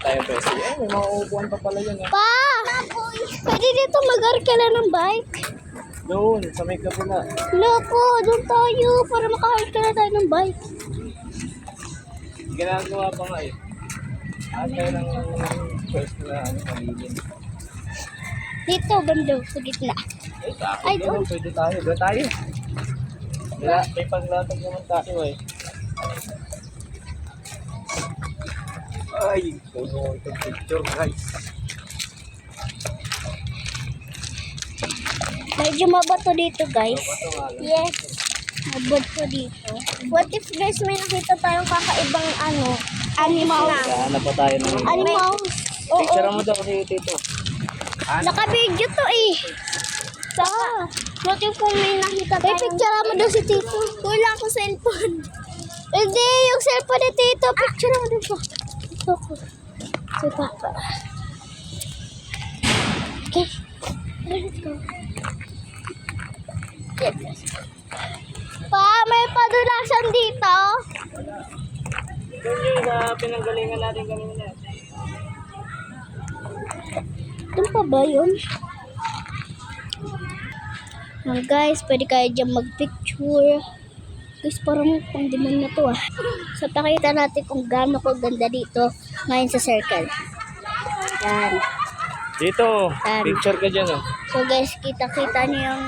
tayong pwesto. Eh, may mga upuan pa pala yan. Pa! Pwede dito mag-arkela ng bike? Doon, sa may kabila. Loko, doon tayo para maka-arkela tayo ng bike. Ginagawa pa nga eh. At tayo ng pwesto na malilim. Dito, bando, sa gitna. Eh, sakit Ay, doon. Pwede tayo. Doon tayo. May paglatag naman tayo eh. Ay, puno itong picture guys. Medyo mabato dito, guys. Bato nga lang. Yes. Mabato dito. What if, guys, may nakita tayong kakaibang animal? Hanap pa tayo ng... Animals. Oo. Picture mo daw kasi dito. Naka-video to eh. What if kung may nakita tayong... picture mo daw si Tito. Wala akong cellphone. Hindi, yung cellphone ni Tito. Picture mo daw siya. Ito ko. Si Papa. Okay. Let's go. Yes. Pa, may padulasan dito. Doon yung sa pinanggalingan natin kanina. Doon pa ba yun? Guys, pwede kayo dyan mag-picture. Guys, parang pang-demand na to ah. So, pakita natin kung gaano ko ganda dito ngayon sa circle. Yan. Dito, Yan. picture ka dyan oh. So guys, kita-kita niyo yung...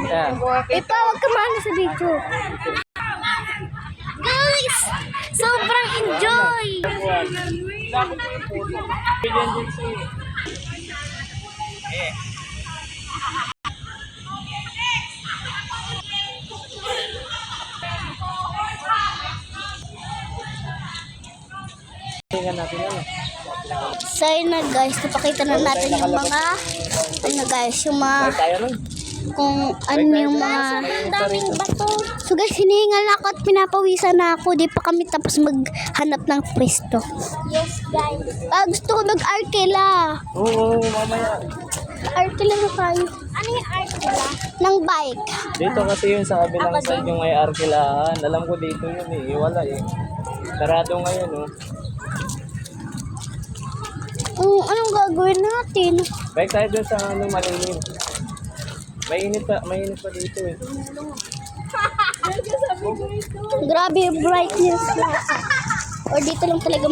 Yan. Ipawag ka muna sa video. Guys! Sobrang enjoy! Bigyan din si... Tingnan natin ano. So yun na guys, napakita na natin yung mga... guys, yung mga... Tayo nun. Kung ano yung mga... daming bato. So guys, hinihingal ako at pinapawisan na ako. Di pa kami tapos maghanap ng pwesto. Yes guys. Gusto ko mag-arkela. Oo, mamaya. Arkela na tayo. Ano yung arkela? Ng bike. Dito kasi yun sa kabilang side yung may arkilahan. Alam ko dito yun eh. Wala eh. Sarado ngayon oh. Anong gagawin natin? Balik tayo dun sa ano malilim. Mainit pa dito eh. Grabe yung brightness. Or dito lang talaga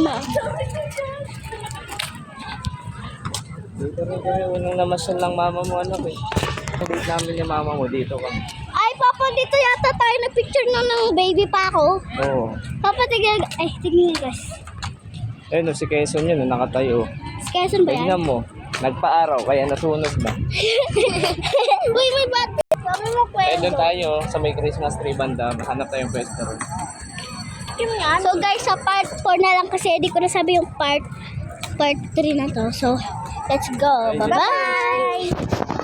Dito rin kami unang namasyal lang mama mo anak eh. Dito namin yung mama mo dito kami. Ay, Papa, dito yata tayo na picture na ng baby pa ako. Oo. Papa, tignan. Ay, tignan guys. Ayun no, si Quezon yun, nakatayo. Si Quezon ba yan? Tignan mo, nagpa-araw kaya nasunog ba? Uy, may bata. Sabi mo Eh kwento. doon tayo sa may Christmas tree banda, hanap tayong pwesto ron. So guys, sa part 4 na lang kasi hindi ko nasabi yung part 3 na to. So, let's go. Bye-bye!